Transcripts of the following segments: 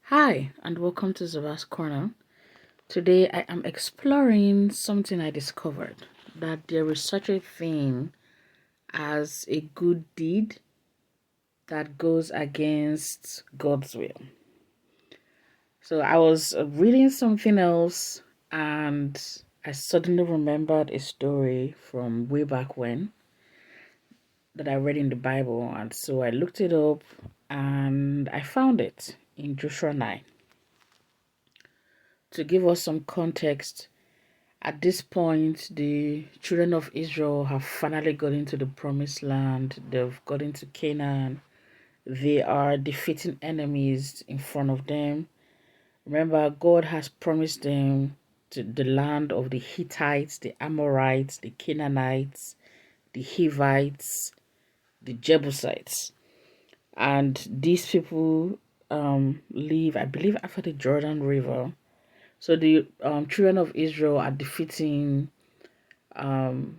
Hi, and welcome to Zava's Corner. Today I am exploring something I discovered, that there is such a thing as a good deed that goes against God's will. So I was reading something else and I suddenly remembered a story from way back when that I read in the Bible, and so I looked it up and I found it in Joshua 9. To give us some context, at this point, the children of Israel have finally got into the promised land. They've got into Canaan. They are defeating enemies in front of them. Remember, God has promised them to the land of the Hittites, the Amorites, the Canaanites, the Hivites, the Jebusites. And these people live, I believe, after the Jordan River. So the children of Israel are defeating the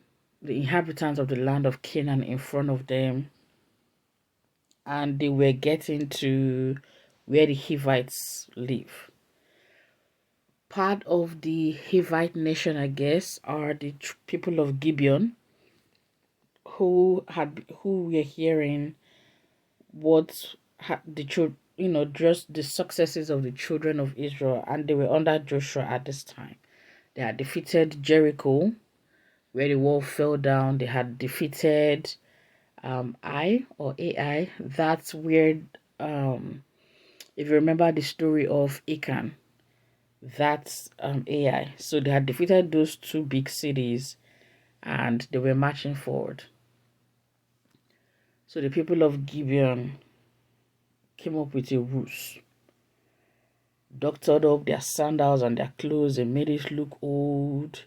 inhabitants of the land of Canaan in front of them, and they were getting to where the Hivites live. Part of the Hivite nation, I guess, are the people of Gibeon, who were hearing what the children, just the successes of the children of Israel, and they were under Joshua at this time. They had defeated Jericho, where the wall fell down. They had defeated AI. That's where, if you remember the story of Achan, that's AI. So they had defeated those two big cities and they were marching forward. So the people of Gibeon came up with a ruse, doctored up their sandals and their clothes, they made it look old.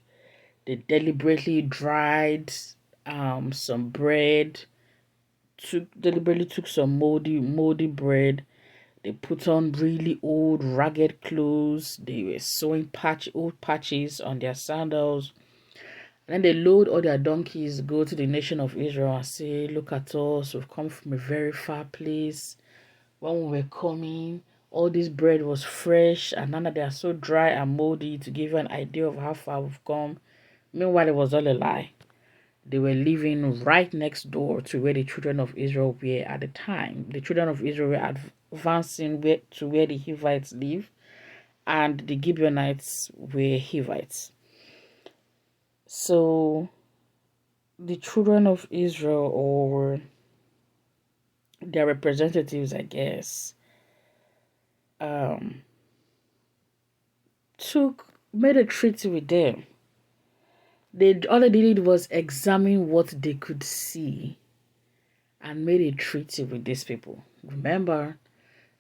They deliberately dried some bread, deliberately took some moldy bread. They put on really old, ragged clothes. They were sewing old patches on their sandals. And then they load all their donkeys, go to the nation of Israel and say, look at us, we've come from a very far place. When we were coming, all this bread was fresh, and now that they are so dry and moldy, to give you an idea of how far we've come. Meanwhile, it was all a lie. They were living right next door to where the children of Israel were at the time. The children of Israel were advancing to where the Hivites live, and the Gibeonites were Hivites. So the children of Israel, or their representatives, I guess, made a treaty with them. All they did was examine what they could see and made a treaty with these people. Remember,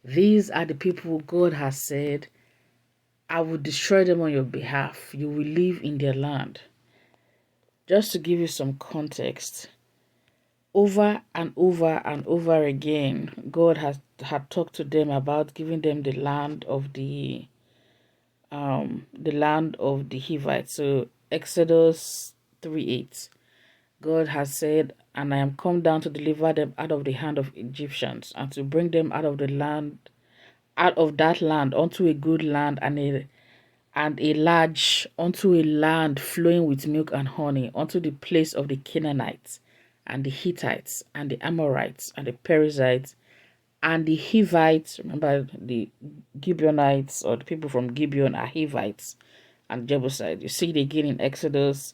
these are the people God has said, I will destroy them on your behalf. You will live in their land. Just to give you some context, over and over and over again, God had talked to them about giving them the land of the Hivites. So Exodus 3:8, God has said, and I am come down to deliver them out of the hand of Egyptians, and to bring them out of that land unto a good land, unto a land flowing with milk and honey, unto the place of the Canaanites and the Hittites and the Amorites and the Perizzites and the Hivites. Remember, the Gibeonites, or the people from Gibeon, are Hivites and Jebusites. You see it again in Exodus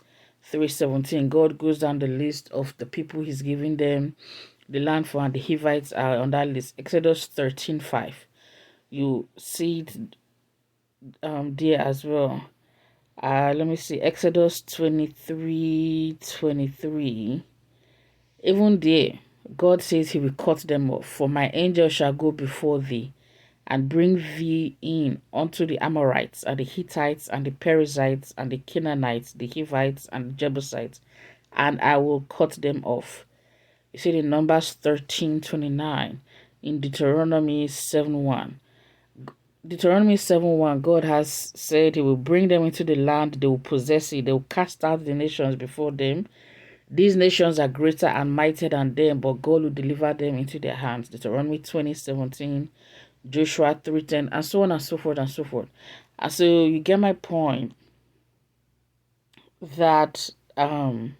3:17. God goes down the list of the people he's giving them the land for, and the Hivites are on that list. Exodus 13:5. You see it there as well. Let me see, Exodus 23:23. Even there, God says he will cut them off. For my angel shall go before thee, and bring thee in unto the Amorites, and the Hittites, and the Perizzites, and the Canaanites, the Hivites, and the Jebusites, and I will cut them off. You see it in Numbers 13:29, in Deuteronomy 7:1. Deuteronomy 7:1, God has said he will bring them into the land, they will possess it, they will cast out the nations before them. These nations are greater and mightier than them, but God will deliver them into their hands. Deuteronomy 20:17. Joshua 3:10, and so on and so forth and so forth. And so you get my point that the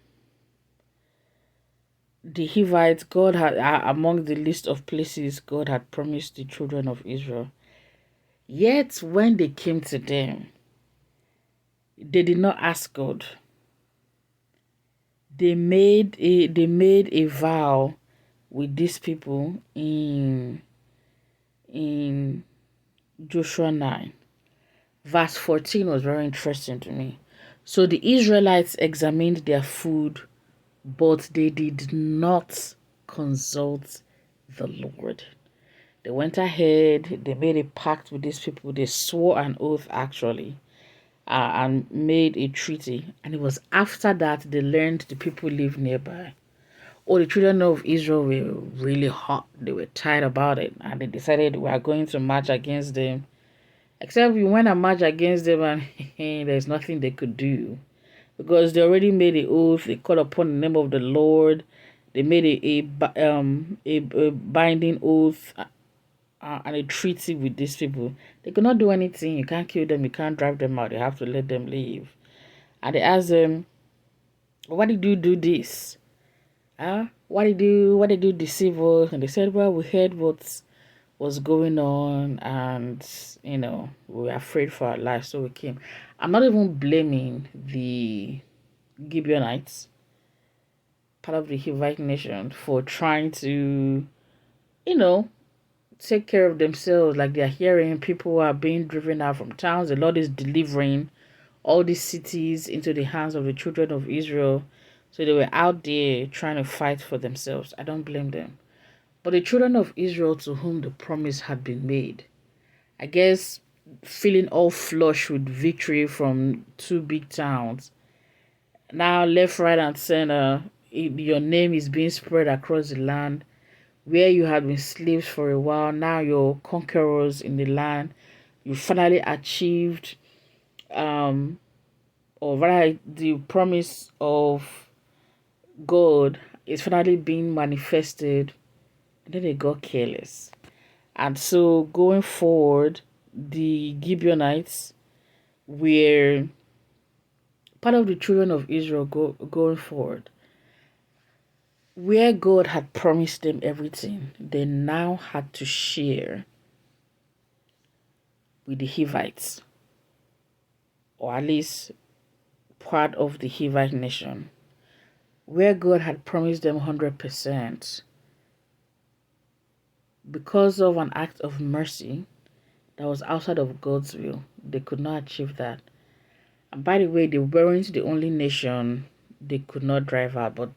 Hivites, God had among the list of places God had promised the children of Israel. Yet when they came to them, they did not ask God. They made a vow with these people in Joshua 9. Verse 14 was very interesting to me. So the Israelites examined their food, but they did not consult the Lord. They went ahead, they made a pact with these people, they swore an oath actually, and made a treaty. And it was after that they learned the people lived nearby. Oh, the children of Israel were really hot. They were tired about it, and they decided we are going to march against them. Except we went and marched against them, and there's nothing they could do, because they already made an oath. They called upon the name of the Lord. They made a binding oath and a treaty with these people. They could not do anything. You can't kill them. You can't drive them out. You have to let them leave. And they asked them, "Why did you do this? Why did you deceive us?" And they said, "Well, we heard what was going on, and we were afraid for our lives, so we came." I'm not even blaming the Gibeonites, part of the Hivite nation, for trying to, take care of themselves. Like, they're hearing people are being driven out from towns. The Lord is delivering all these cities into the hands of the children of Israel. So they were out there trying to fight for themselves. I don't blame them. But the children of Israel, to whom the promise had been made, I guess, feeling all flush with victory from two big towns, now left, right, and center, your name is being spread across the land. Where you had been slaves for a while, now you're conquerors in the land. You finally achieved, or rather, the promise of God is finally being manifested. And then they got careless. And so going forward, the Gibeonites were part of the children of Israel going forward. Where God had promised them everything, they now had to share with the Hivites, or at least part of the Hivite nation. Where God had promised them 100%, because of an act of mercy that was outside of God's will, they could not achieve that. And by the way, they weren't the only nation they could not drive out, but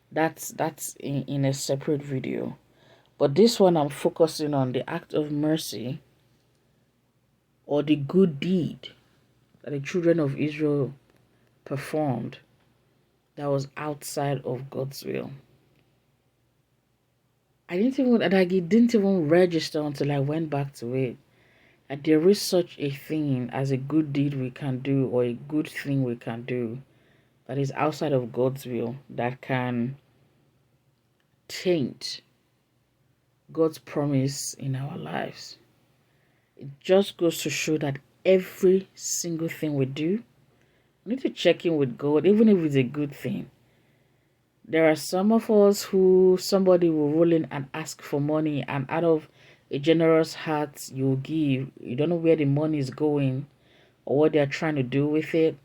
that's in a separate video. But this one, I'm focusing on the act of mercy, or the good deed that the children of Israel performed that was outside of God's will. It didn't even register until I went back to it. And there is such a thing as a good deed we can do, or a good thing we can do, that is outside of God's will, that can taint God's promise in our lives. It just goes to show that every single thing we do, we need to check in with God, even if it's a good thing. There are some of us who somebody will roll in and ask for money, and out of a generous heart you give. You don't know where the money is going or what they're trying to do with it.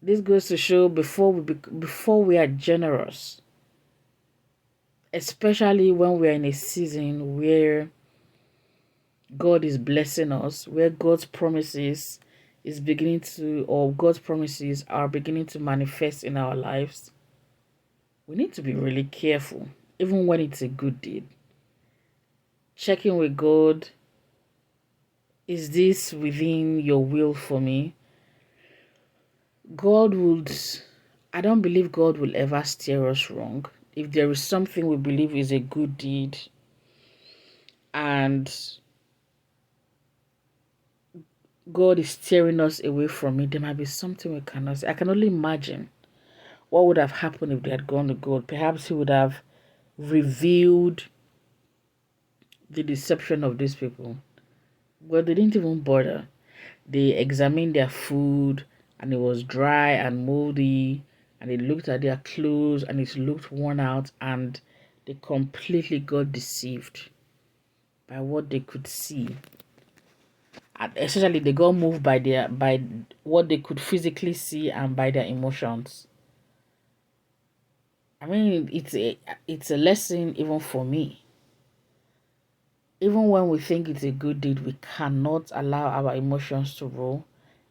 This goes to show, before we are generous, especially when we are in a season where God is blessing us, where God's promises God's promises are beginning to manifest in our lives, we need to be really careful, even when it's a good deed. Checking with God, is this within your will for me? I don't believe God will ever steer us wrong. If there is something we believe is a good deed, and God is steering us away from it, there might be something we cannot see. I can only imagine what would have happened if they had gone to God. Perhaps He would have revealed the deception of these people. Well, they didn't even bother. They examined their food and it was dry and moldy, and they looked at their clothes and it looked worn out, and they completely got deceived by what they could see. And essentially, they got moved by what they could physically see and by their emotions. I mean, it's a lesson even for me. Even when we think it's a good deed, we cannot allow our emotions to rule.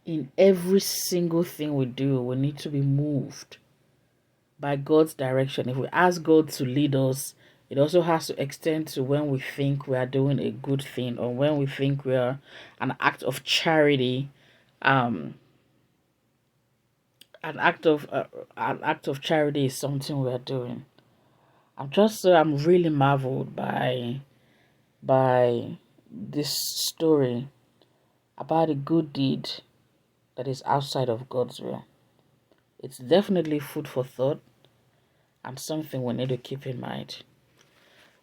In every single thing we do, we need to be moved by God's direction. If we ask God to lead us, it also has to extend to when we think we are doing a good thing, or when we think we are an act of charity. Um, an act of charity is something we are doing. I'm really marveled by this story about a good deed that is outside of God's will. It's definitely food for thought and something we need to keep in mind.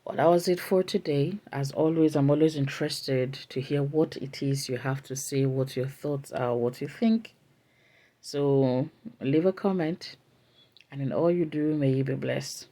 Well, that was it for today. As always, I'm always interested to hear what it is you have to say, what your thoughts are, what you think. So leave a comment, and in all you do, may you be blessed.